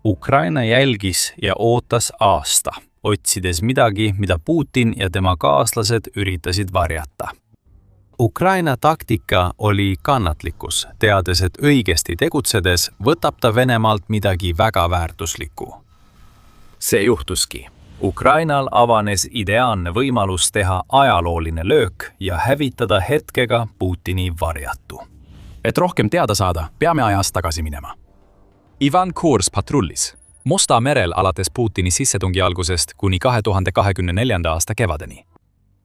Ukraina jälgis ja ootas aasta, otsides midagi, mida Putin ja tema kaaslased üritasid varjata. Ukraina taktika oli kannatlikkus, teades, et õigesti tegutsedes võtab ta Venemaalt midagi väga väärtuslikku. See juhtuski. Ukrainal avanes ideaalne võimalus teha ajalooline löök ja hävitada hetkega Putini varjatu. Et rohkem teada saada, peame ajas tagasi minema. Ivan Kurs patrullis Musta merel alates Putini sissetungi algusest kuni 2024. aasta kevadeni.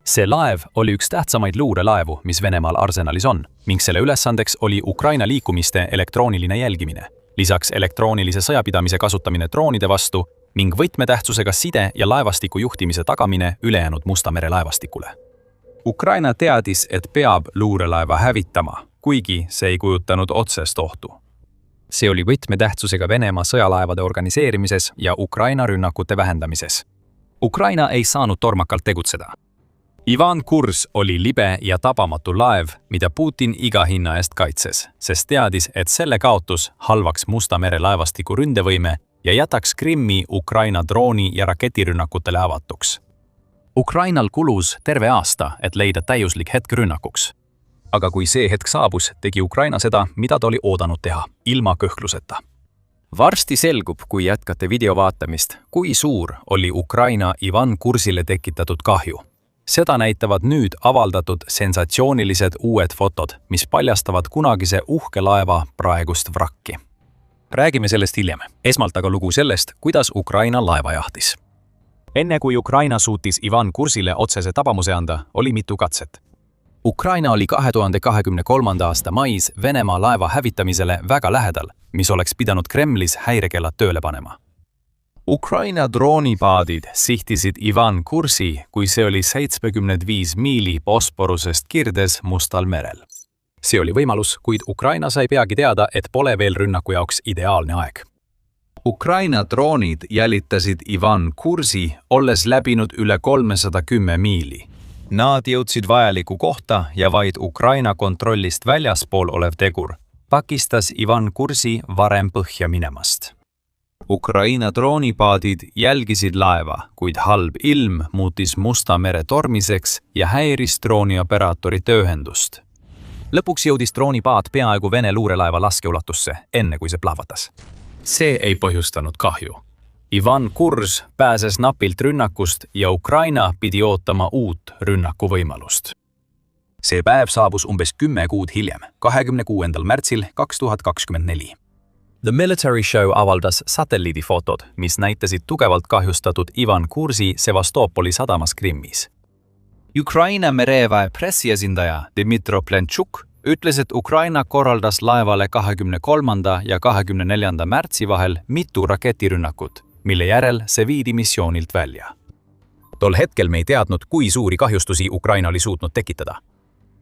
See laev oli üks tähtsamaid luurelaevu, mis Venemaal arsenalis on, ning selle ülesandeks oli Ukraina liikumiste elektrooniline jälgimine, lisaks elektroonilise sõjapidamise kasutamine droonide vastu ning võtmetähtsusega side ja laevastiku juhtimise tagamine ülejäänud Musta mere laevastikule. Ukraina teadis, et peab luurelaeva hävitama, kuigi see ei kujutanud otsest ohtu. See oli võtmetähtsusega Venemaa sõjalaevade organiseerimises ja Ukraina rünnakute vähendamises. Ukraina ei saanud tormakalt tegutseda. Ivan Kurs oli libe ja tabamatu laev, mida Putin iga hinna eest kaitses, sest teadis, et selle kaotus halvaks Musta mere laevastiku ründevõime ja jätaks Krimmi Ukraina drooni- ja raketirünnakutele avatuks. Ukrainal kulus terve aasta, et leida täiuslik hetk rünnakuks. Aga kui see hetk saabus, tegi Ukraina seda, mida ta oli oodanud teha, ilma kõhkluseta. Varsti selgub, kui jätkate video vaatamist, kui suur oli Ukraina Ivan Kursile tekitatud kahju. Seda näitavad nüüd avaldatud sensatsioonilised uued fotod, mis paljastavad kunagise uhke laeva praegust vrakki. Räägime sellest hiljem. Esmalt aga lugu sellest, kuidas Ukraina laeva jahtis. Enne kui Ukraina suutis Ivan Kursile otsese tabamuse anda, oli mitu katset. Ukraina oli 2023. aasta mais Venemaa laeva hävitamisele väga lähedal, mis oleks pidanud Kremlis häirekellad tööle panema. Ukraina droonipaadid sihtisid Ivan Kursi, kui see oli 75 miili Bosporusest kirdes Mustal merel. See oli võimalus, kuid Ukraina sai peagi teada, et pole veel rünnaku jaoks ideaalne aeg. Ukraina droonid jälitasid Ivan Kursi, olles läbinud üle 310 miili. Nad jõudsid vajaliku kohta ja vaid Ukraina kontrollist väljaspool olev tegur takistas Ivan Kursi varem põhja minemast. Ukraina droonipaadid jälgisid laeva, kuid halb ilm muutis Musta mere tormiseks ja häiris droonioperaatori tööhendust. Lõpuks jõudis droonipaat peaaegu Vene luurelaeva laskeulatusse, enne kui see plahvatas. See ei põhjustanud kahju. Ivan Kurs pääses napilt rünnakust ja Ukraina pidi ootama uut rünnakuvõimalust. See päev saabus umbes 10 kuud hiljem, 26. märtsil 2024. The Military Show avaldas satelliidifotod, mis näitasid tugevalt kahjustatud Ivan Kursi Sevastopoli sadamas Krimmis. Ukraina mereväe pressiesindaja Dmitro Plenchuk ütles, et Ukraina korraldas laevale 23. ja 24. märtsi vahel mitu raketirünnakut, mille järel see viidi missioonilt välja. Tol hetkel me ei teadnud, kui suuri kahjustusi Ukraina oli suutnud tekitada.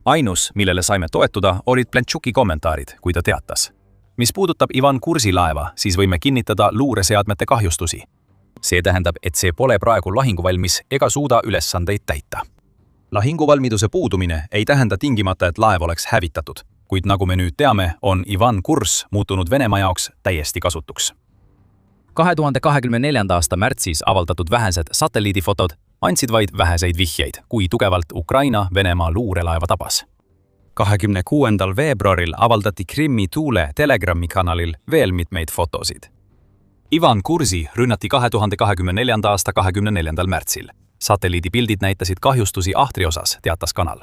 Ainus, millele saime toetuda, olid Plenchuki kommentaarid, kui ta teatas. Mis puudutab Ivan Kursi laeva, siis võime kinnitada luureseadmete kahjustusi. See tähendab, et see pole praegu lahinguvalmis ega suuda ülesandeid täita. Lahinguvalmiduse puudumine ei tähenda tingimata, et laev oleks hävitatud, kuid nagu me nüüd teame, on Ivan Kurs muutunud Venemaa jaoks täiesti kasutuks. 2024. aasta märtsis avaldatud vähesed satelliidifotod andsid vaid väheseid vihjeid, kui tugevalt Ukraina Venemaa luurelaeva tabas. 26. veebruaril avaldati Krimmi Tuule Telegrami kanalil veel mitmeid fotosid. Ivan Kursi rünnati 2024. aasta 24. märtsil. Satelliidipildid näitasid kahjustusi ahtri osas, teatas kanal.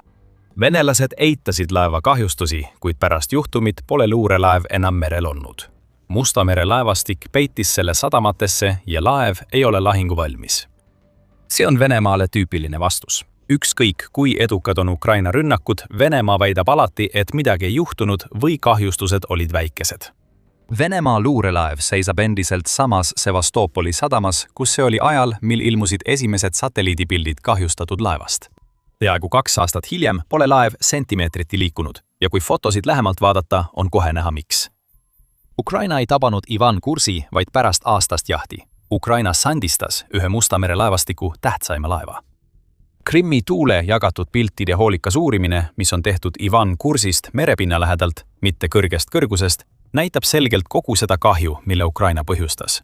Venelased eitasid laeva kahjustusi, kuid pärast juhtumit pole luurelaev enam merel olnud. Musta mere laevastik peitis selle sadamatesse ja laev ei ole lahinguvalmis. See on Venemaale tüüpiline vastus. Ükskõik, kui edukad on Ukraina rünnakud, Venemaa väidab alati, et midagi ei juhtunud või kahjustused olid väikesed. Venemaa luurelaev seisab endiselt samas Sevastopoli sadamas, kus see oli ajal, mil ilmusid esimesed satelliidipildid kahjustatud laevast. Peaaegu 2 aastat hiljem pole laev sentimeetriti liikunud ja kui fotosid lähemalt vaadata, on kohe näha miks. Ukraina ei tabanud Ivan Kursi vaid pärast aastast jahti. Ukraina sandistas ühe Musta mere laevastiku tähtsaima laeva. Krimmi Tuule jagatud piltide hoolikas uurimine, mis on tehtud Ivan Kursist merepinna lähedalt, mitte kõrgest kõrgusest, näitab selgelt kogu seda kahju, mille Ukraina põhjustas.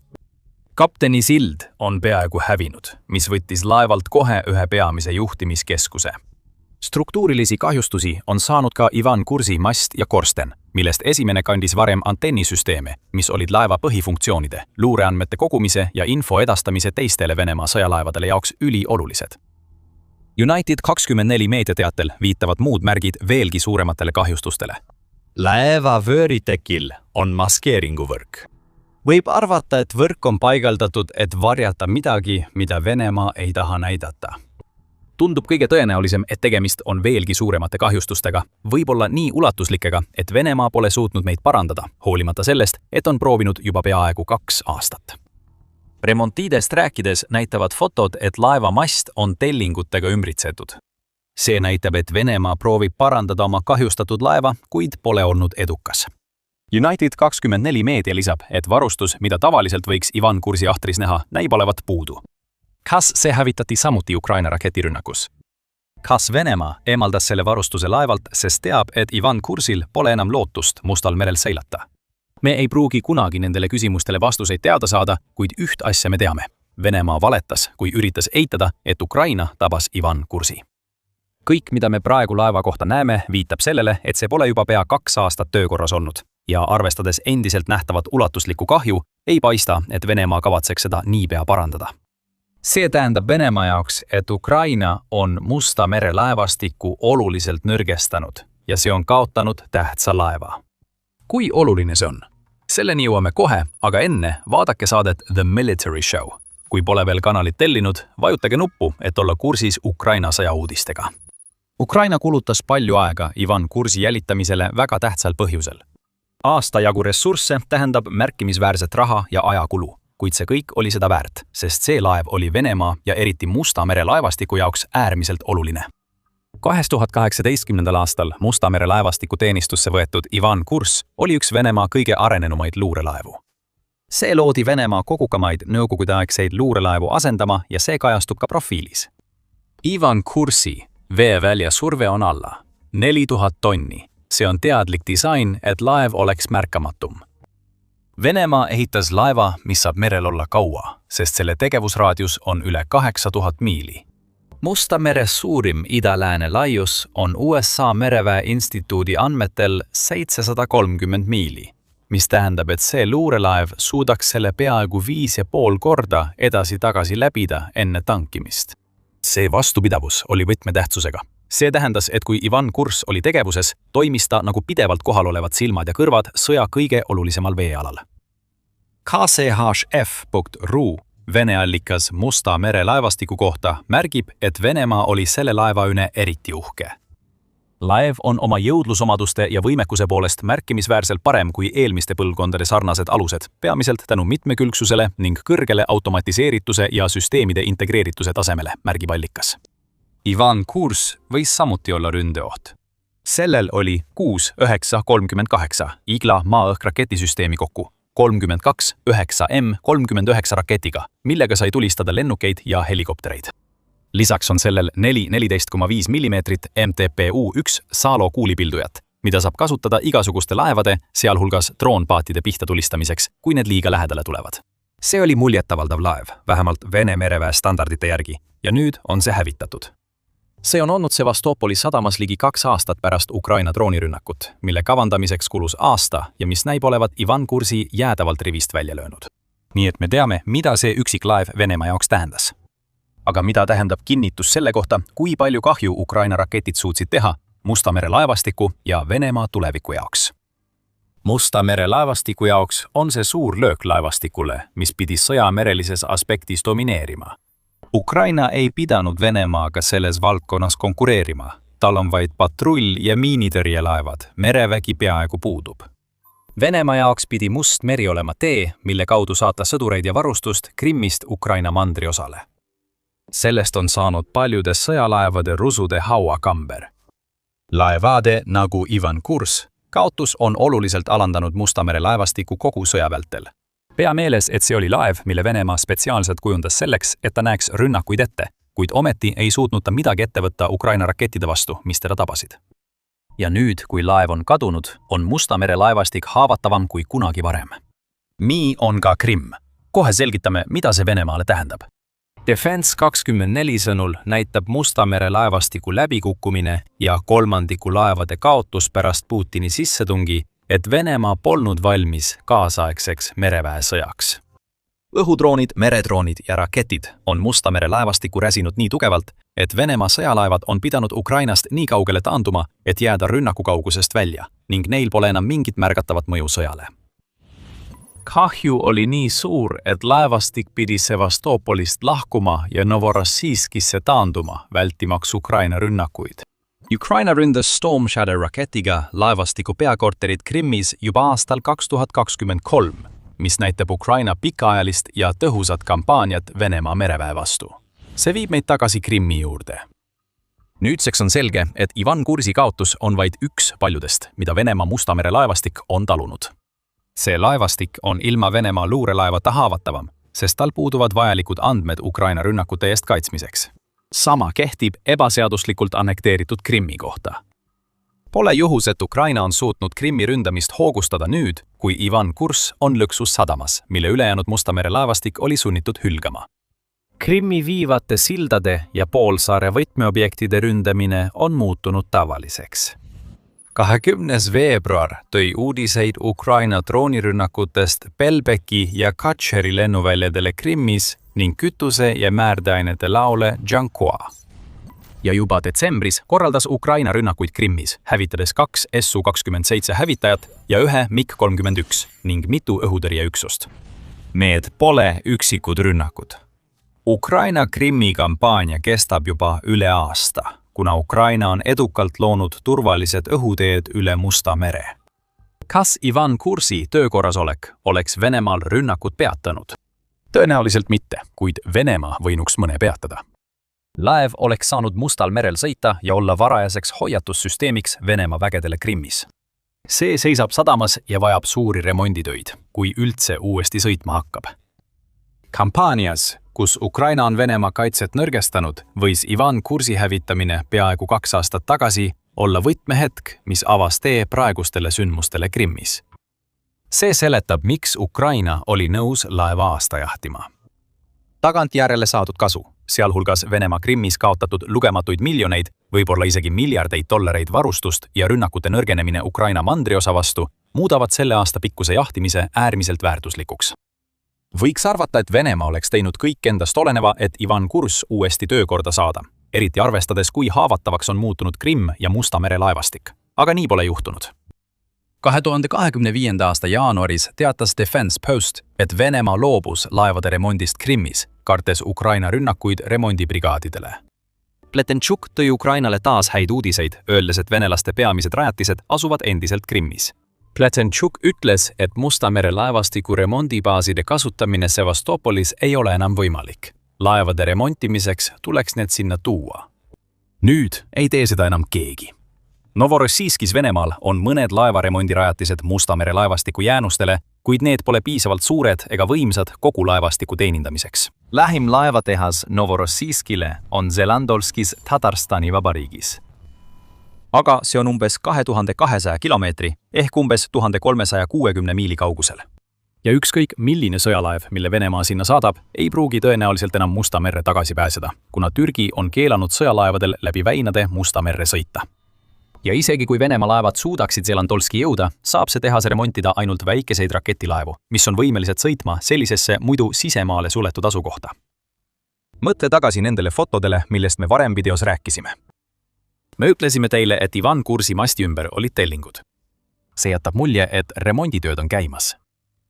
kapteni sild on peaaegu hävinud, mis võttis laevalt kohe ühe peamise juhtimiskeskuse. Struktuurilisi kahjustusi on saanud ka Ivan Kursi mast ja korsten, millest esimene kandis varem antennisüsteeme, mis olid laeva põhifunktsioonide, luureandmete kogumise ja info edastamise teistele Venemaa sõjalaevadele jaoks üliolulised. United24 meediateatel viitavad muud märgid veelgi suurematele kahjustustele. Laeva vööritekil on maskeeringuvõrk. Võib arvata, et võrk on paigaldatud, et varjata midagi, mida Venemaa ei taha näidata. Tundub kõige tõenäolisem, et tegemist on veelgi suuremate kahjustustega, võib-olla nii ulatuslikega, et Venemaa pole suutnud meid parandada, hoolimata sellest, et on proovinud juba peaaegu 2 aastat. Remontidest rääkides näitavad fotod, et laeva mast on tellingutega ümbritsetud. See näitab, et Venemaa proovib parandada oma kahjustatud laeva, kuid pole olnud edukas. United24 meedia lisab, et varustus, mida tavaliselt võiks Ivan Kursi ahtris näha, näib olevat puudu. Kas see hävitati samuti Ukraina raketirünnakus? Kas Venemaa eemaldas selle varustuse laevalt, sest teab, et Ivan Kursil pole enam lootust Mustal merel seilata? Me ei pruugi kunagi nendele küsimustele vastuseid teada saada, kuid üht asja me teame. Venemaa valetas, kui üritas eitada, et Ukraina tabas Ivan Kursi. Kõik, mida me praegu laeva kohta näeme, viitab sellele, et see pole juba pea 2 aastat töökorras olnud. Ja arvestades endiselt nähtavat ulatuslikku kahju, ei paista, et Venemaa kavatseks seda niipea parandada. See tähendab Venemaa jaoks, et Ukraina on Musta mere laevastikku oluliselt nõrgestanud ja see on kaotanud tähtsa laeva. Kui oluline see on? Selleni jõuame kohe, aga enne vaadake saadet The Military Show. Kui pole veel kanalit tellinud, vajutage nuppu, et olla kursis Ukraina sõjauudistega. Ukraina kulutas palju aega Ivan Kursi jälitamisele väga tähtsal põhjusel. Aasta jagu ressursse tähendab märkimisväärset raha ja ajakulu, kuid see kõik oli seda väärt, sest see laev oli Venemaa ja eriti Musta mere laevastiku jaoks äärmiselt oluline. 2018. aastal Musta mere laevastiku teenistusse võetud Ivan Kurs oli üks Venemaa kõige arenenumaid luurelaevu. See loodi Venemaa kogukamaid nõukogudeaegseid luurelaevu asendama ja see kajastub ka profiilis. Ivan Kursi veevälja surve on alla 4000 tonni. See on teadlik disain, et laev oleks märkamatum. Venemaa ehitas laeva, mis saab merel olla kaua, sest selle tegevusraadius on üle 8000 miili. Musta mere suurim ida-lääne laius on USA Mereväe Instituudi andmetel 730 miili, mis tähendab, et see luurelaev suudaks selle peaaegu 5,5 korda edasi-tagasi läbida enne tankimist. See vastupidavus oli võtmetähtsusega. See tähendas, et kui Ivan Kurs oli tegevuses, toimis ta nagu pidevalt kohal olevad silmad ja kõrvad sõja kõige olulisemal veealal. KCHF.ru Vene allikas Musta mere laevastiku kohta märgib, et Venemaa oli selle laeva üle eriti uhke. Laev on oma jõudlusomaduste ja võimekuse poolest märkimisväärselt parem kui eelmiste põlvkondade sarnased alused, peamiselt tänu mitmekülgsusele ning kõrgele automatiseerituse ja süsteemide integreerituse tasemele, märgib allikas. Ivan Kurs võis samuti olla ründeoht. Sellel oli 6-9-38 Igla maa-õhk raketisüsteemi kokku, 32 9M39 raketiga, millega sai tulistada lennukeid ja helikoptereid. Lisaks on sellel 14,5 mm MTPU-1 Salo kuulipildujat, mida saab kasutada igasuguste laevade, sealhulgas droonpaatide pihta tulistamiseks, kui need liiga lähedale tulevad. See oli muljetavaldav laev, vähemalt Vene mereväe standardite järgi, ja nüüd on see hävitatud. See on olnud Sevastopoli sadamas ligi 2 aastat pärast Ukraina droonirünnakut, mille kavandamiseks kulus aasta ja mis näib olevat Ivan Kursi jäädavalt rivist välja löönud. Nii et me teame, mida see üksik laev Venemaa jaoks tähendas. Aga mida tähendab kinnitus selle kohta, kui palju kahju Ukraina raketid suutsid teha Musta mere laevastiku ja Venemaa tuleviku jaoks? Musta mere laevastiku jaoks on see suur löök laevastikule, mis pidi sõja merelises aspektis domineerima. Ukraina ei pidanud Venemaaga selles valdkonnas konkureerima. Tal on vaid patrull- ja miinitõrjelaevad, merevägi peaaegu puudub. Venemaa jaoks pidi Must meri olema tee, mille kaudu saata sõdureid ja varustust Krimmist Ukraina mandriosale. Sellest on saanud paljude sõjalaevade rusude hauakamber. Laevade nagu Ivan Kurs kaotus on oluliselt alandanud Musta mere laevastiku kogu sõja vältel. Pea meeles, et see oli laev, mille Venemaa spetsiaalselt kujundas selleks, et ta näeks rünnakuid ette, kuid ometi ei suutnud ta midagi ette võtta Ukraina rakettide vastu, mis teda tabasid. Ja nüüd, kui laev on kadunud, on Musta mere laevastik haavatavam kui kunagi varem. Nii on ka Krimm. Kohe selgitame, mida see Venemaale tähendab. Defense24 sõnul näitab Musta mere laevastiku läbikukkumine ja kolmandiku laevade kaotus pärast Putini sissetungi, et Venemaa polnud valmis kaasaegseks mereväesõjaks. Õhudroonid, meredroonid ja raketid on Musta mere laevastikku räsinud nii tugevalt, et Venemaa sõjalaevad on pidanud Ukrainast nii kaugele taanduma, et jääda rünnaku kaugusest välja ning neil pole enam mingit märgatavat mõju sõjale. Kahju oli nii suur, et laevastik pidi Sevastopolist lahkuma ja Novorossijskisse taanduma, vältimaks Ukraina rünnakuid. Ukraina ründas Storm Shadow raketiga laevastiku peakorterid Krimmis juba aastal 2023, mis näitab Ukraina pikaajalist ja tõhusat kampaaniat Venemaa mereväe vastu. See viib meid tagasi Krimmi juurde. Nüüdseks on selge, et Ivan Kursi kaotus on vaid üks paljudest, mida Venemaa Musta mere laevastik on talunud. See laevastik on ilma Venemaa luurelaevata haavatavam, sest tal puuduvad vajalikud andmed Ukraina rünnakute eest kaitsmiseks. Sama kehtib ebaseaduslikult annekteeritud Krimmi kohta. Pole juhus, et Ukraina on suutnud Krimmi ründamist hoogustada nüüd, kui Ivan Kurs on lõksus sadamas, mille ülejäänud Musta mere laevastik oli sunnitud hülgama. Krimmi viivate sildade ja poolsaare võtmeobjektide ründamine on muutunud tavaliseks. 20. veebruar tõi uudiseid Ukraina droonirünnakutest Belbeki ja Katšeri lennuväljadele Krimmis ning kütuse- ja määrdeainete laole Jankoa. Ja juba detsembris korraldas Ukraina rünnakuid Krimmis, hävitades 2 Su-27 hävitajat ja 1 MiG-31 ning mitu õhutõrjeüksust. Need pole üksikud rünnakud. Ukraina Krimmi kampaania kestab juba üle aasta, kuna Ukraina on edukalt loonud turvalised õhuteed üle Musta mere. Kas Ivan Kursi töökorrasolek oleks Venemaal rünnakud peatanud? Tõenäoliselt mitte, kuid Venemaa võinuks mõne peatada. Laev oleks saanud Mustal merel sõita ja olla varajaseks hoiatussüsteemiks Venemaa vägedele Krimmis. See seisab sadamas ja vajab suuri remonditöid, kui üldse uuesti sõitma hakkab. Kampaanias, kus Ukraina on Venemaa kaitset nõrgestanud, võis Ivan Kursi hävitamine peaaegu 2 aastat tagasi olla võtmehetk, mis avas tee praegustele sündmustele Krimmis. See seletab, miks Ukraina oli nõus laeva aasta jahtima. Tagantjärele saadud kasu, sealhulgas Venemaa Krimmis kaotatud lugematuid miljoneid, võib-olla isegi miljardeid dollareid varustust ja rünnakute nõrgenemine Ukraina mandriosa vastu, muudavad selle aasta pikkuse jahtimise äärmiselt väärtuslikuks. Võiks arvata, et Venemaa oleks teinud kõik endast oleneva, et Ivan Kurs uuesti töökorda saada, eriti arvestades, kui haavatavaks on muutunud Krimm ja Musta mere laevastik. Aga nii pole juhtunud. 2025. aasta jaanuaris teatas Defense Post, et Venemaa loobus laevade remondist Krimmis, kartes Ukraina rünnakuid remondibrigaadidele. Pletenchuk tõi Ukrainale taas häid uudiseid, öeldes, et venelaste peamised rajatised asuvad endiselt Krimmis. Pletenchuk ütles, et Musta mere laevastiku remondibaaside kasutamine Sevastopolis ei ole enam võimalik. Laevade remontimiseks tuleks need sinna tuua. Nüüd ei tee seda enam keegi. Novorossijskis Venemaal on mõned laevaremondirajatised Musta mere laevastiku jäänustele, kuid need pole piisavalt suured ega võimsad kogu laevastiku teenindamiseks. Lähim laevatehas Novorossijskile on Zelandolskis Tatarstani vabariigis. Aga see on umbes 2200 kilomeetri ehk umbes 1360 miili kaugusel. Ja ükskõik milline sõjalaev, mille Venemaa sinna saadab, ei pruugi tõenäoliselt enam Musta merre tagasi pääseda, kuna Türgi on keelanud sõjalaevadel läbi väinade Musta merre sõita. Ja isegi kui Venemaa laevad suudaksid Zelandolski jõuda, saab see tehas remontida ainult väikeseid raketilaevu, mis on võimelised sõitma sellisesse muidu sisemaale suletud asukohta. Mõtle tagasi nendele fotodele, millest me varem videos rääkisime. Me ütlesime teile, et Ivan Kursi masti ümber olid tellingud. See jätab mulje, et remonditööd on käimas.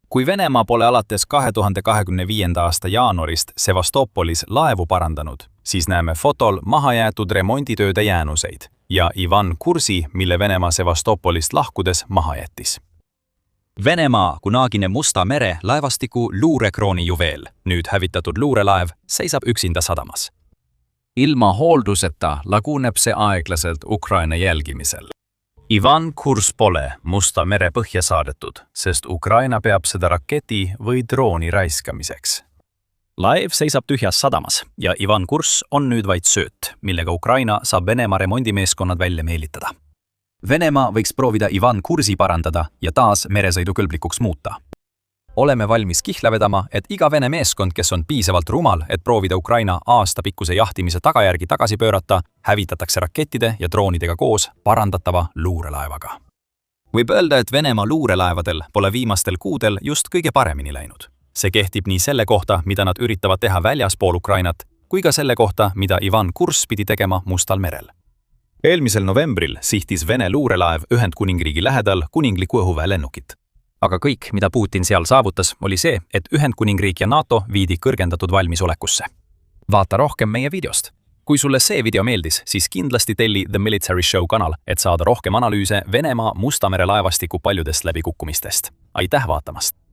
Kui Venemaa pole alates 2025. aasta jaanuarist Sevastopolis laevu parandanud, siis näeme fotol mahajäetud remonditööde jäänuseid ja Ivan Kursi, mille Venemaa Sevastopolist lahkudes maha jättis. Venemaa kunagine Musta mere laevastiku luurekrooni juveel, nüüd hävitatud luurelaev, seisab üksinda sadamas. Ilma hoolduseta laguneb see aeglaselt Ukraina jälgimisel. Ivan Kurs pole Musta mere põhja saadetud, sest Ukraina peab seda raketi või drooni raiskamiseks. Laev seisab tühjas sadamas ja Ivan Kurs on nüüd vaid sööt, millega Ukraina saab Venemaa remondimeeskonnad välja meelitada. Venemaa võiks proovida Ivan Kursi parandada ja taas meresõidukõlblikuks muuta. oleme valmis kihla vedama, et iga Vene meeskond, kes on piisavalt rumal, et proovida Ukraina aastapikkuse jahtimise tagajärgi tagasi pöörata, hävitatakse rakettide ja droonidega koos parandatava luurelaevaga. Võib öelda, et Venemaa luurelaevadel pole viimastel kuudel just kõige paremini läinud. See kehtib nii selle kohta, mida nad üritavad teha väljaspool Ukrainat, kui ka selle kohta, mida Ivan Kurs pidi tegema Mustal merel. Eelmisel novembril sihtis Vene luurelaev Ühendkuningriigi lähedal kuningliku õhuväe lennukit. Aga kõik, mida Putin seal saavutas, oli see, et Ühendkuningriik ja NATO viidi kõrgendatud valmisolekusse. Vaata rohkem meie videost. Kui sulle see video meeldis, siis kindlasti telli The Military Show kanal, et saada rohkem analüüse Venemaa Musta mere laevastiku paljudest läbikukkumistest. Aitäh vaatamast!